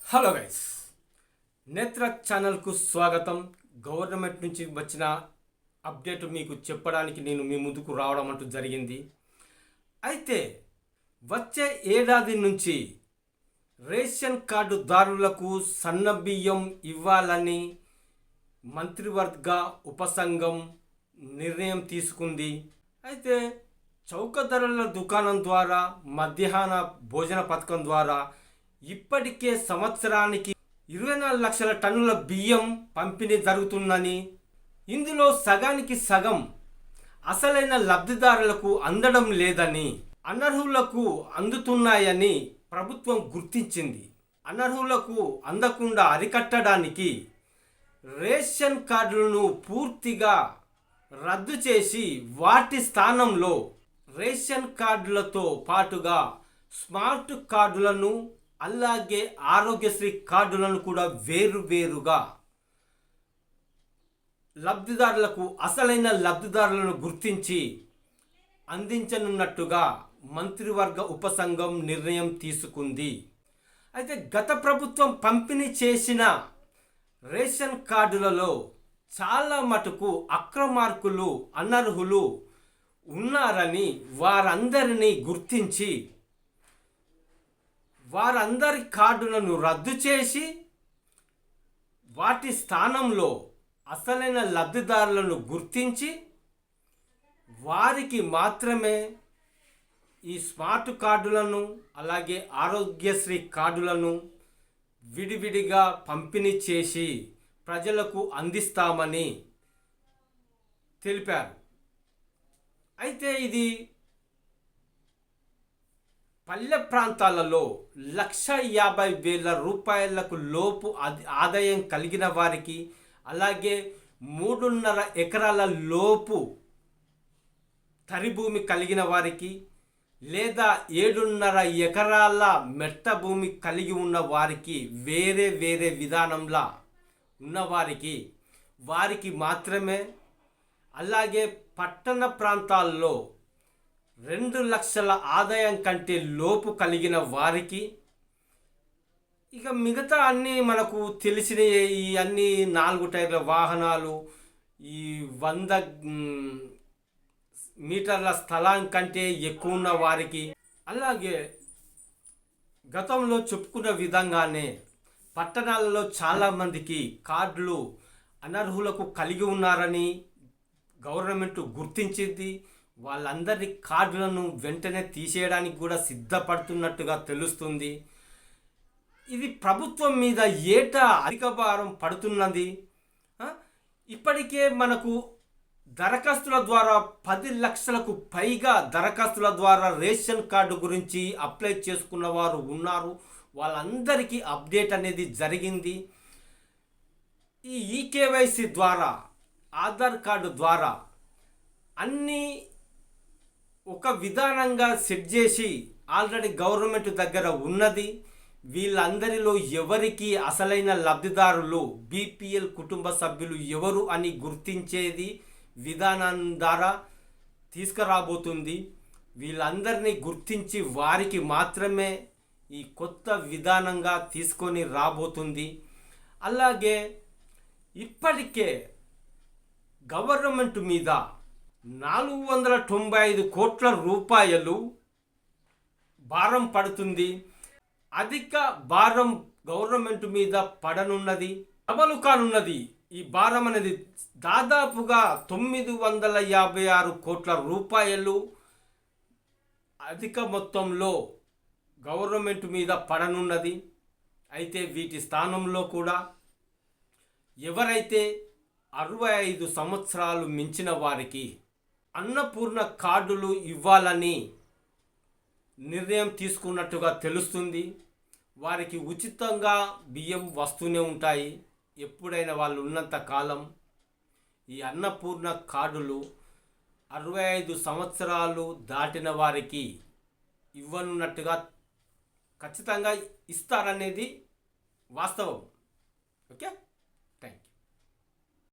Hello guys, నేత్ర ఛానల్కు స్వాగతం. గవర్నమెంట్ నుంచి వచ్చిన అప్డేట్ మీకు చెప్పడానికి నేను మీ ముందుకు రావడం అంటూ జరిగింది. అయితే వచ్చే ఏడాది నుంచి రేషన్ కార్డుదారులకు సన్నబియ్యం ఇవ్వాలని మంత్రివర్గ ఉపసంఘం నిర్ణయం తీసుకుంది. అయితే చౌక ధరల దుకాణం ద్వారా, మధ్యాహ్న భోజన పథకం ద్వారా ఇప్పటికే సంవత్సరానికి 24 లక్షల టన్నుల బియ్యం పంపిణీ జరుగుతుందని, ఇందులో సగానికి సగం అసలైన లబ్ధిదారులకు అందడం లేదని, అనర్హులకు అందుతున్నాయని ప్రభుత్వం గుర్తించింది. అనర్హులకు అందకుండా అరికట్టడానికి రేషన్ కార్డులను పూర్తిగా రద్దు చేసి వాటి స్థానంలో రేషన్ కార్డులతో పాటుగా స్మార్ట్ కార్డులను, అలాగే ఆరోగ్యశ్రీ కార్డులను కూడా వేరువేరుగా లబ్ధిదారులకు, అసలైన లబ్ధిదారులను గుర్తించి అందించనున్నట్టుగా మంత్రివర్గ ఉపసంఘం నిర్ణయం తీసుకుంది. అయితే గత ప్రభుత్వం పంపిణీ చేసిన రేషన్ కార్డులలో చాలా మటుకు అక్రమార్కులు, అనర్హులు ఉన్నారని వారందరినీ గుర్తించి వారందరి కార్డులను రద్దు చేసి వాటి స్థానంలో అసలైన లబ్ధిదారులను గుర్తించి వారికి మాత్రమే ఈ స్మార్ట్ కార్డులను, అలాగే ఆరోగ్యశ్రీ కార్డులను విడివిడిగా పంపిణీ చేసి ప్రజలకు అందిస్తామని తెలిపారు. అయితే ఇది పల్లె ప్రాంతాలలో 1,50,000 రూపాయలకు లోపు ఆదాయం కలిగిన వారికి, అలాగే 3.5 ఎకరాల లోపు తరి భూమి కలిగిన వారికి, లేదా 7.5 ఎకరాల మెట్ట భూమి కలిగి ఉన్న వారికి, వేరే వేరే విధానంలా ఉన్నవారికి వారికి మాత్రమే, అలాగే పట్టణ ప్రాంతాల్లో 2 లక్షల ఆదాయం కంటే లోపు కలిగిన వారికి, ఇక మిగతా అన్నీ మనకు తెలిసిన ఈ అన్ని 4 టైర్ల వాహనాలు, ఈ 100 మీటర్ల స్థలం కంటే ఎక్కువ ఉన్న వారికి, అలాగే గతంలో చెప్పుకున్న విధంగానే పట్టణాలలో చాలామందికి కార్డులు అనర్హులకు కలిగి ఉన్నారని గవర్నమెంట్ గుర్తించింది. వాళ్ళందరి కార్డులను వెంటనే తీసేయడానికి కూడా సిద్ధపడుతున్నట్టుగా తెలుస్తుంది. ఇది ప్రభుత్వం మీద ఏటా అధిక భారం పడుతున్నది. ఇప్పటికే మనకు దరఖాస్తుల ద్వారా 10 లక్షలకు పైగా దరఖాస్తుల ద్వారా రేషన్ కార్డు గురించి అప్లై చేసుకున్న వారు ఉన్నారు. వాళ్ళందరికీ అప్డేట్ అనేది జరిగింది. ఈ ఈకేవైసీ ద్వారా, ఆధార్ కార్డు ద్వారా అన్నీ ఒక విధానంగా సెట్ చేసి ఆల్రెడీ గవర్నమెంట్ దగ్గర ఉన్నది. వీళ్ళందరిలో ఎవరికి అసలైన లబ్ధిదారులు, బీపీఎల్ కుటుంబ సభ్యులు ఎవరు అని గుర్తించేది విధానం ద్వారా తీసుకురాబోతుంది. వీళ్ళందరినీ గుర్తించి వారికి మాత్రమే ఈ కొత్త విధానంగా తీసుకొని రాబోతుంది. అలాగే ఇప్పటికే గవర్నమెంట్ మీద 495 కోట్ల రూపాయలు భారం పడుతుంది. అధిక భారం గవర్నమెంట్ మీద పడనున్నది, అమలు కానున్నది. ఈ భారం అనేది దాదాపుగా 956 కోట్ల రూపాయలు అధిక మొత్తంలో గవర్నమెంట్ మీద పడనున్నది. అయితే వీటి స్థానంలో కూడా ఎవరైతే 65 సంవత్సరాలు మించిన వారికి అన్నపూర్ణ కార్డులు ఇవ్వాలని నిర్ణయం తీసుకున్నట్టుగా తెలుస్తుంది. వారికి ఉచితంగా బియ్యం వస్తూనే ఉంటాయి ఎప్పుడైనా వాళ్ళు ఉన్నంత కాలం. ఈ అన్నపూర్ణ కార్డులు 65 సంవత్సరాలు దాటిన వారికి ఇవ్వనున్నట్టుగా ఖచ్చితంగా ఇస్తారనేది వాస్తవం. ఓకే.